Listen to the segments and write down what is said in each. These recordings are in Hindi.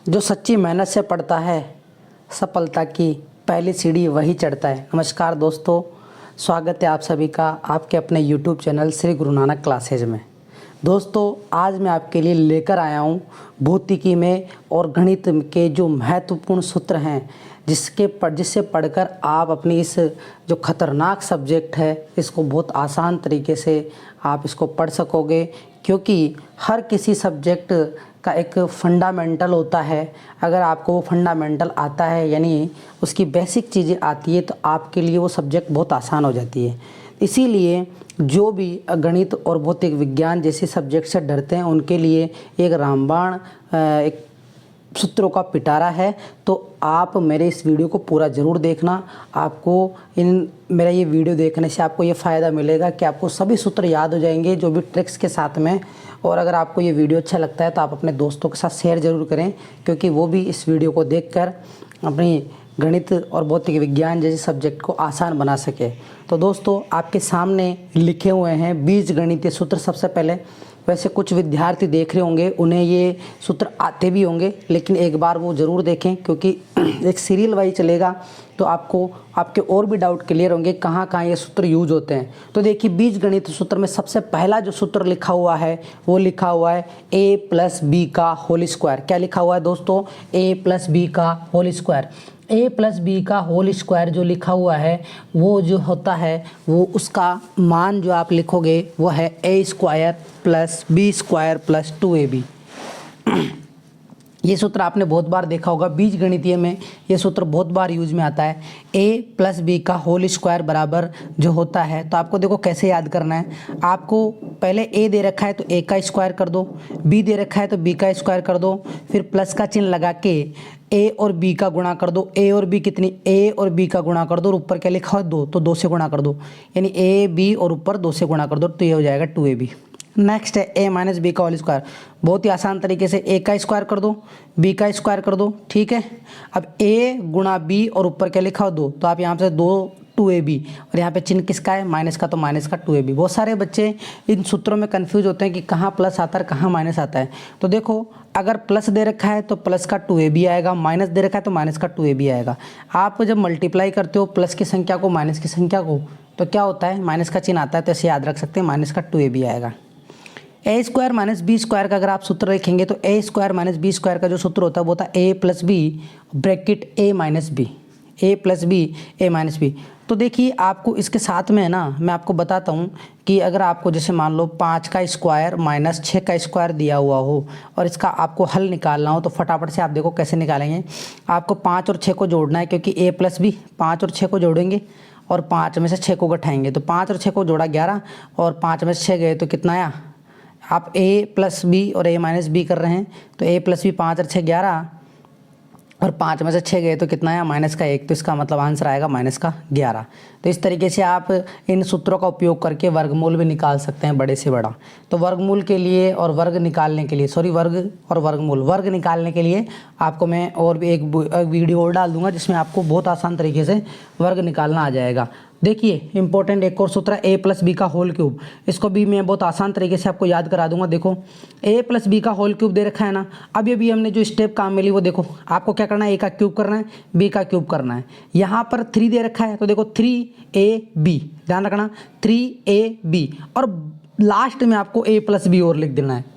जो सच्ची मेहनत से पढ़ता है सफलता की पहली सीढ़ी वही चढ़ता है। नमस्कार दोस्तों, स्वागत है आप सभी का आपके अपने YouTube channel Shri Guru Nanak classes में। दोस्तों, आज मैं आपके लिए लेकर आया हूँ भौतिकी में और गणित के जो महत्वपूर्ण सूत्र हैं जिससे पढ़कर आप अपनी इस जो खतरनाक सब्जेक्ट है इसको बहुत आसान तरीके से आप इसको पढ़ सकोगे, क्योंकि हर किसी सब्जेक्ट का एक फंडामेंटल होता है। अगर आपको वो फंडामेंटल आता है यानी उसकी बेसिक चीज़ें आती है तो आपके लिए वो सब्जेक्ट बहुत आसान हो जाती है। इसीलिए जो भी गणित और भौतिक विज्ञान जैसे सब्जेक्ट से डरते हैं उनके लिए एक रामबाण एक सूत्रों का पिटारा है। तो आप मेरे इस वीडियो को पूरा ज़रूर देखना। आपको मेरा ये वीडियो देखने से आपको ये फ़ायदा मिलेगा कि आपको सभी सूत्र याद हो जाएंगे जो भी ट्रिक्स के साथ में। और अगर आपको ये वीडियो अच्छा लगता है तो आप अपने दोस्तों के साथ शेयर ज़रूर करें, क्योंकि वो भी इस वीडियो को देखकर अपनी गणित और भौतिक विज्ञान जैसे सब्जेक्ट को आसान बना सके। तो दोस्तों, आपके सामने लिखे हुए हैं बीजगणितीय सूत्र। सबसे पहले वैसे कुछ विद्यार्थी देख रहे होंगे, उन्हें ये सूत्र आते भी होंगे, लेकिन एक बार वो ज़रूर देखें, क्योंकि एक सीरियल वाइज चलेगा तो आपके और भी डाउट क्लियर होंगे कहाँ कहाँ ये सूत्र यूज होते हैं। तो देखिए, बीजगणित सूत्र में सबसे पहला जो सूत्र लिखा हुआ है वो लिखा हुआ है a+b का होल स्क्वायर। क्या लिखा हुआ है दोस्तों? a+b का होल स्क्वायर। a+b का होल स्क्वायर जो लिखा हुआ है वो जो होता है वो उसका मान जो आप लिखोगे वो है a² + b² + 2ab। ये सूत्र आपने बहुत बार देखा होगा, बीजगणितीय में ये सूत्र बहुत बार यूज में आता है। a+b का होल स्क्वायर बराबर जो होता है, तो आपको देखो कैसे याद करना है। आपको पहले a दे रखा है तो a का स्क्वायर कर दो, b दे रखा है तो b का स्क्वायर कर दो, फिर प्लस का चिन्ह लगा के a और b का गुणा कर दो। a और b कितनी? a और b का गुणा कर दो और ऊपर क्या लिखा है 2, तो 2 से गुणा कर दो, यानी a b और ऊपर 2 से गुणा कर दो, तो ये हो जाएगा 2ab। नेक्स्ट है a - b का होल स्क्वायर। बहुत ही आसान तरीके से a का स्क्वायर कर दो, b का स्क्वायर कर दो, ठीक है। अब a गुणा b और ऊपर क्या लिखा हो 2, तो आप यहाँ से 2ab, और यहाँ पे चिन्ह किसका है? माइनस का, तो माइनस का 2ab। बहुत सारे बच्चे इन सूत्रों में कंफ्यूज होते हैं कि कहाँ प्लस आता है कहाँ माइनस आता है। तो देखो, अगर प्लस दे रखा है तो प्लस का 2ab आएगा, माइनस दे रखा है तो माइनस का 2ab आएगा। आप जब मल्टीप्लाई करते हो प्लस की संख्या को माइनस की संख्या को, तो क्या होता है? माइनस का चिन्ह आता है, तो ऐसे याद रख सकते हैं, माइनस का 2ab आएगा। a² - b² का अगर आप सूत्र लिखेंगे तो a² - b² का जो सूत्र होता है वो होता है a + b bracket a - b, a + b a - b। तो देखिए, आपको इसके साथ में है ना, मैं आपको बताता हूँ कि अगर आपको जैसे मान लो 5 का स्क्वायर - 6 का स्क्वायर दिया हुआ हो और इसका आपको हल निकालना हो, तो फटाफट से आप देखो कैसे निकालेंगे। आपको 5 और 6 को जोड़ना है, क्योंकि a + b 5 और 6 को जोड़ेंगे और 5 में से 6 को घटाएंगे, तो 5 और 6 को जोड़ा 11 और 5 में से 6 गए तो कितना आया? आप a + b और a - b कर रहे हैं, तो a + b 5 और 6 11 और 5 में से 6 गए तो कितना आया? -1, तो इसका मतलब आंसर आएगा -11। तो इस तरीके से आप इन सूत्रों का उपयोग करके वर्गमूल भी निकाल सकते हैं बड़े से बड़ा। तो वर्गमूल के लिए और वर्ग निकालने के लिए, वर्ग और वर्ग निकालने के लिए आपको मैं और भी एक वीडियो और डाल दूंगा जिसमें आपको बहुत आसान तरीके से वर्ग निकालना आ जाएगा। देखिए, इंपॉर्टेंट एक और सूत्र है a + b का होल क्यूब। इसको भी मैं बहुत आसान तरीके से आपको याद करा दूंगा। देखो, a + b का होल क्यूब दे रखा है ना। अब ये भी हमने जो स्टेप काम में ली वो देखो, आपको क्या करना है? a का क्यूब करना है, b का क्यूब करना है। यहाँ पर 3 दे रखा है, तो देखो 3ab, ध्यान रखना 3ab, और लास्ट में आपको a + b और लिख देना है।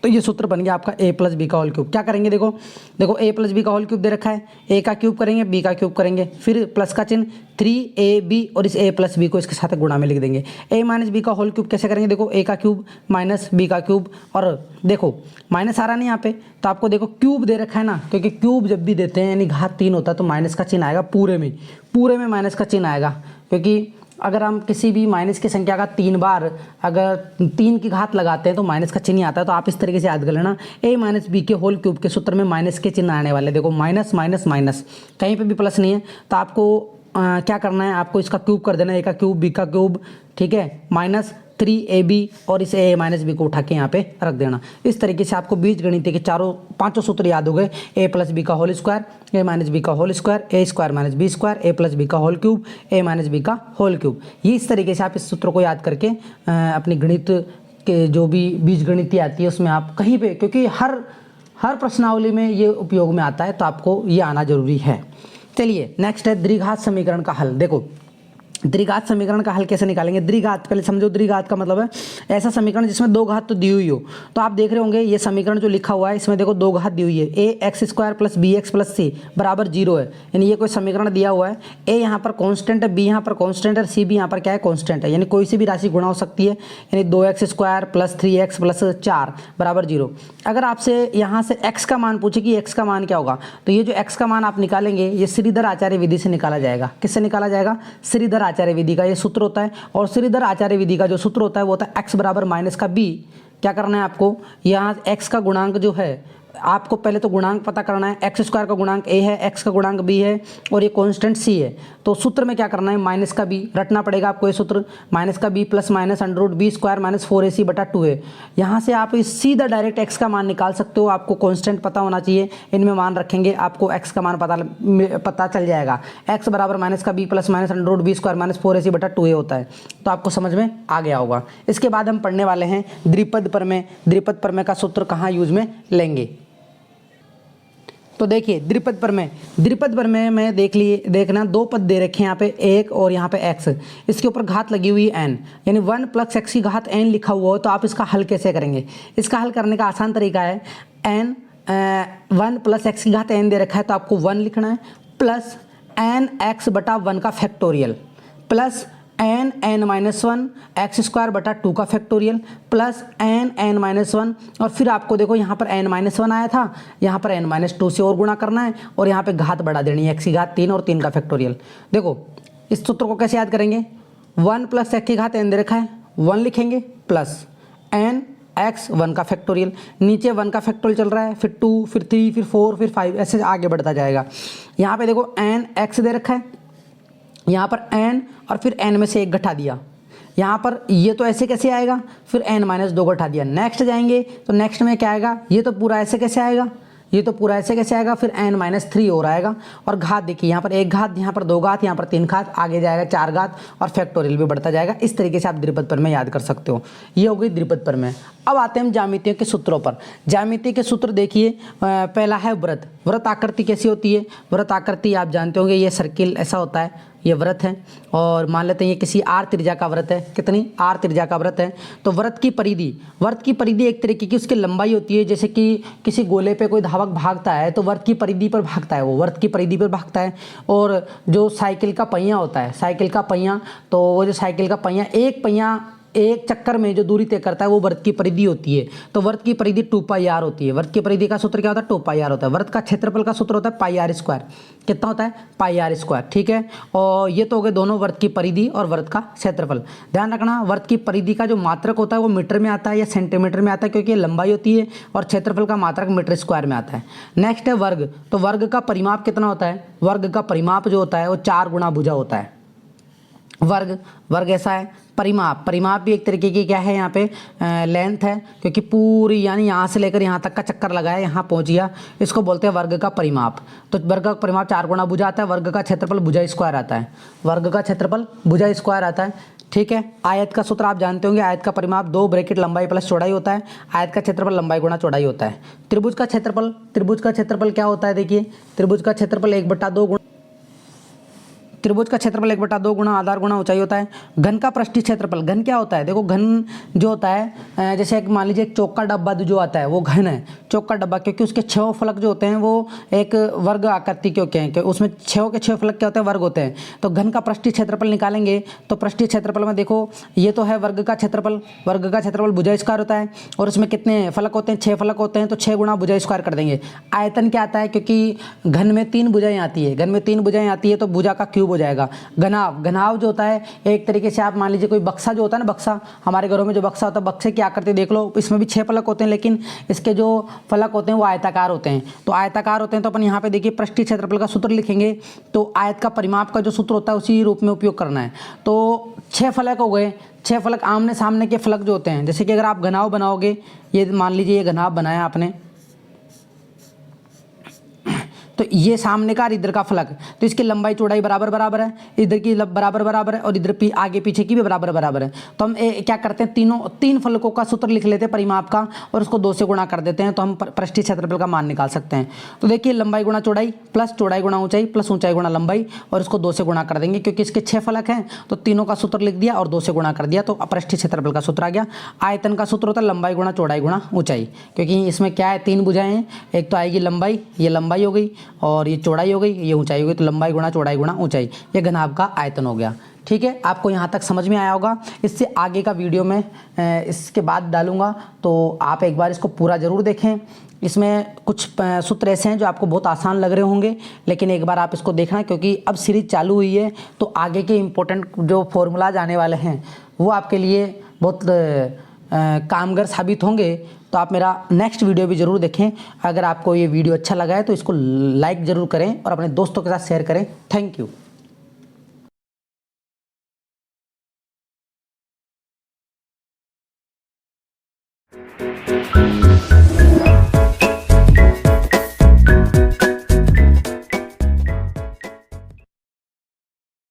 तो ये सूत्र बन गया आपका a + b का होल क्यूब। क्या करेंगे? देखो a + b का होल क्यूब दे रखा है, a का क्यूब करेंगे, b का क्यूब करेंगे, फिर प्लस का चिन्ह 3ab और इस a + b को इसके साथ गुणा में लिख देंगे। a - b का होल क्यूब कैसे करेंगे? देखो, a का क्यूब - b का क्यूब, और देखो माइनस आ रहा नहीं यहाँ पे, तो आपको देखो क्यूब दे रखा है ना, क्योंकि क्यूब जब भी देते हैं यानी घात 3 होता है तो माइनस का चिन्ह आएगा, पूरे में माइनस का चिन्ह आएगा। क्योंकि अगर हम किसी भी माइनस की संख्या का 3 बार अगर 3 की घात लगाते हैं तो माइनस का चिन्ह आता है। तो आप इस तरीके से याद कर लेना, a - b के होल क्यूब के सूत्र में माइनस के चिन्ह आने वाले। देखो माइनस माइनस माइनस, कहीं पे भी प्लस नहीं है, तो आपको क्या करना है? आपको इसका क्यूब कर देना, a का क्यूब, b का क्यूब, ठीक है, -3ab और इस a - b को उठा के यहाँ पे रख देना। इस तरीके से आपको बीजगणित के पांचों सूत्र याद हो गए। a + b का होल स्क्वायर, a - b का whole square, a² - b², a + b का होल क्यूब, a - b का होल क्यूब। ये इस तरीके से आप इस सूत्रों को याद करके अपनी गणित के जो भी बीजगणित आती है उसमें आप कहीं पे, क्योंकि हर हर प्रश्नावली में ये उपयोग में आता है, तो आपको ये आना जरूरी है। चलिए नेक्स्ट है द्विघात समीकरण का हल। देखो द्विघात समीकरण का हल कैसे निकालेंगे। द्विघात पहले समझो, द्विघात का मतलब है ऐसा समीकरण जिसमें दो घात तो दी हुई हो। तो आप देख रहे होंगे ये समीकरण जो लिखा हुआ है इसमें देखो दो घात दी हुई है, a x square plus b x plus c बराबर 0 है। यानी ये कोई समीकरण दिया हुआ है, ए यहाँ पर कॉन्स्टेंट है, बी यहाँ पर कॉन्स्टेंट है, सी भी यहाँ पर क्या है कॉन्स्टेंट है। यानी कोई सी भी राशि गुणा हो सकती है। यानी 2x square plus 3x plus 4 बराबर 0। अगर आपसे यहाँ से x का मान पूछे कि x का मान क्या होगा, तो ये जो x का मान आप निकालेंगे ये श्रीधर आचार्य विधि से निकाला जाएगा। किससे निकाला जाएगा? श्रीधर आचार्य विधि का ये सूत्र होता है। और श्रीधर आचार्य विधि का जो सूत्र होता है वो होता है x बराबर माइनस का b। क्या करना है आपको, यहाँ x का गुणांक जो है आपको पहले तो गुणांक पता करना है। एक्स स्क्वायर का गुणांक a है, x का गुणांक b है और ये कांस्टेंट c है। तो सूत्र में क्या करना है, माइनस का b रटना पड़ेगा आपको। ये सूत्र माइनस का b plus minus under root B square minus 4ac बटा 2 है। यहाँ से आप इस सीधा डायरेक्ट x का मान निकाल सकते हो। आपको कांस्टेंट पता होना चाहिए, इनमें मान रखेंगे आपको x का मान पता चल जाएगा। x बराबर माइनस का b plus minus under root B square minus 4ac बटा 2a होता है। तो आपको समझ में आ गया होगा। इसके बाद हम पढ़ने वाले हैं द्विपद प्रमेय। द्विपद प्रमेय का सूत्र कहाँ यूज में लेंगे। तो देखिए द्विपद प्रमेय में देखना दो पद दे रखे हैं यहाँ पे एक और यहाँ पे x, इसके ऊपर घात लगी हुई है n, यानी 1 प्लस x की घात n लिखा हुआ हो। तो आप इसका हल कैसे करेंगे? इसका हल करने का आसान तरीका है, n 1 प्लस x की घात n दे रखा है तो आपको 1 लिखना है प्लस n x बटा 1 का factorial plus n minus 1 x square बटा 2 का फैक्टोरियल प्लस n माइनस 1 और फिर आपको देखो यहाँ पर n माइनस 1 आया था, यहाँ पर n माइनस 2 से और गुणा करना है और यहाँ पे घात बढ़ा देनी है, x की घात 3 और 3 का फैक्टोरियल। देखो इस सूत्र को कैसे याद करेंगे, 1 प्लस x की घात n दे रखा है 1 लिखेंगे प्लस n x 1 का फैक्टोरियल, नीचे 1 का फैक्टोरियल चल रहा है, फिर 2 फिर 3 फिर 4 फिर 5 ऐसे आगे बढ़ता जाएगा। यहाँ पे देखो n x दे रखा है, यहाँ पर n और फिर n में से 1 घटा दिया, यहाँ पर ये तो ऐसे कैसे आएगा, फिर n माइनस 2 घटा दिया। नेक्स्ट जाएंगे तो नेक्स्ट में क्या आएगा, ये तो पूरा ऐसे कैसे आएगा, ये तो पूरा ऐसे कैसे आएगा, फिर n माइनस 3 और आएगा और घात देखिए यहाँ पर 1 घात, यहाँ पर 2 घात, यहाँ पर 3 घात, आगे जाएगा 4 घात और फैक्टोरियल भी बढ़ता जाएगा। इस तरीके से आप द्विपद प्रमेय याद कर सकते हो। ये हो गई द्विपद प्रमेय। अब आते हैं हम ज्यामितियों के सूत्रों पर। ज्यामिति के सूत्र देखिए, पहला है वृत्त। वृत्त आकृति कैसी होती है, वृत्त आकृति आप जानते होंगे ये सर्किल ऐसा होता है, ये वृत्त है और मान लेते हैं ये किसी r त्रिज्या का वृत्त है। कितनी r त्रिज्या का वृत्त है। तो वृत्त की परिधि एक तरीके की उसकी लंबाई होती है। जैसे कि किसी गोले पे कोई धावक भागता है तो वृत्त की परिधि पर भागता है, वो वृत्त की परिधि पर भागता है। और जो साइकिल का पहिया होता है, साइकिल का पहिया, तो वो जो साइकिल का पहिया एक चक्कर में जो दूरी तय करता है वो वृत्त की परिधि होती है। तो वृत्त की परिधि 2πr होती है। वृत्त की परिधि का सूत्र क्या होता है, 2πr होता है। वृत्त का क्षेत्रफल का सूत्र होता है πr स्क्वायर। कितना होता है, πr स्क्वायर। ठीक है, और ये तो हो गए दोनों वृत्त की परिधि और वृत्त का क्षेत्रफल। ध्यान रखना वृत्त की परिधि का जो मात्रक होता है वो मीटर में आता है या सेंटीमीटर में आता है, क्योंकि ये लंबाई होती है, और क्षेत्रफल का मात्रक मीटर स्क्वायर में आता है। नेक्स्ट है वर्ग। तो वर्ग का परिमाप कितना होता है, वर्ग का परिमाप जो होता है वो 4 गुना भुजा होता है। वर्ग ऐसा है। परिमाप भी एक तरीके की क्या है, यहाँ पे लेंथ है, क्योंकि पूरी यानी यहाँ से लेकर यहाँ तक का चक्कर लगाया, यहाँ पहुँच गया, इसको बोलते हैं वर्ग का परिमाप। तो वर्ग का परिमाप 4 गुना भुजा आता है। वर्ग का क्षेत्रफल भुजा स्क्वायर आता है, वर्ग का क्षेत्रफल भुजा स्क्वायर आता है। ठीक है, आयत का सूत्र आप जानते होंगे, आयत का परिमाप 2 ब्रैकेट लंबाई प्लस चौड़ाई होता है। आयत का क्षेत्रफल लंबाई गुणा चौड़ाई होता है। त्रिभुज का क्षेत्रफल क्या होता है, देखिए त्रिभुज का क्षेत्रफल 1/2 गुणा आधार गुणा ऊंचाई होता है। घन का पृष्ठीय क्षेत्रफल, घन क्या होता है, देखो घन जो होता है, जैसे एक मान लीजिए एक चौक का डब्बा जो आता है वो घन है। चौक का डब्बा क्योंकि उसके 6 फलक जो होते हैं वो एक वर्ग आकृति के होते हैं, क्योंकि उसमें 6 के 6 फलक क्या होते हैं, वर्ग होते हैं। तो घन का पृष्ठीय क्षेत्रफल निकालेंगे तो पृष्ठीय क्षेत्रफल में देखो ये तो है वर्ग का क्षेत्रफल भुजा स्क्वायर होता है, और उसमें कितने फलक होते हैं, 6 फलक होते हैं, तो 6 गुणा भुजा स्क्वायर कर देंगे। आयतन क्या आता है, क्योंकि घन में 3 भुजाएं आती है, तो भुजा का क्यूब हो जाएगा। घनाव जो होता है एक तरीके से आप मान लीजिए कोई बक्सा जो होता है ना, बक्सा हमारे घरों में जो बक्सा होता है, बक्से की आकृति देख लो, इसमें भी 6 फलक होते हैं, लेकिन इसके जो फलक होते हैं वो आयताकार होते हैं। तो आयताकार होते हैं तो अपन यहाँ पे देखिए पृष्ठीय क्षेत्रफल का सूत्र लिखेंगे, तो आयत का परिमाप का जो सूत्र होता है उसी रूप में उपयोग करना है। तो 6 फलक हो गए, 6 फलक आमने सामने के फलक जो होते हैं, जैसे कि अगर आप घनाव बनाओगे, ये मान लीजिए ये घनाव बनाया आपने, तो ये सामने का और इधर का फलक, तो इसकी लंबाई चौड़ाई बराबर बराबर है, इधर की बराबर बराबर है और इधर आगे पीछे की भी बराबर बराबर है। तो हम क्या करते हैं, तीन फलकों का सूत्र लिख लेते हैं परिमाप का और उसको 2 से गुणा कर देते हैं, तो हम पृष्ठीय क्षेत्रफल का मान निकाल सकते हैं। तो देखिए लंबाई गुणा चौड़ाई प्लस चौड़ाई गुणा ऊंचाई प्लस ऊंचाई गुणा लंबाई, और इसको 2 से गुणा कर देंगे क्योंकि इसके 6 फलक हैं, तो तीनों का सूत्र लिख दिया और 2 से गुणा कर दिया, तो पृष्ठीय क्षेत्रफल का सूत्र आ गया। आयतन का सूत्र होता है लंबाई गुणा चौड़ाई गुणा ऊंचाई, क्योंकि इसमें क्या है 3 भुजाएं हैं, एक तो आएगी लंबाई, ये लंबाई हो गई और ये चौड़ाई हो गई, ये ऊंचाई हो गई, तो लंबाई गुणा चौड़ाई गुणा ऊंचाई, ये घनाभ का आयतन हो गया। ठीक है, आपको यहाँ तक समझ में आया होगा। इससे आगे का वीडियो में इसके बाद डालूंगा, तो आप एक बार इसको पूरा ज़रूर देखें। इसमें कुछ सूत्र ऐसे हैं जो आपको बहुत आसान लग रहे होंगे, लेकिन एक बार आप इसको देखना, क्योंकि अब सीरीज चालू हुई है तो आगे के इम्पोर्टेंट जो फॉर्मूलाज आने वाले हैं वो आपके लिए बहुत कामगर साबित होंगे। तो आप मेरा नेक्स्ट वीडियो भी ज़रूर देखें। अगर आपको ये वीडियो अच्छा लगा है तो इसको लाइक ज़रूर करें और अपने दोस्तों के साथ शेयर करें। Thank you.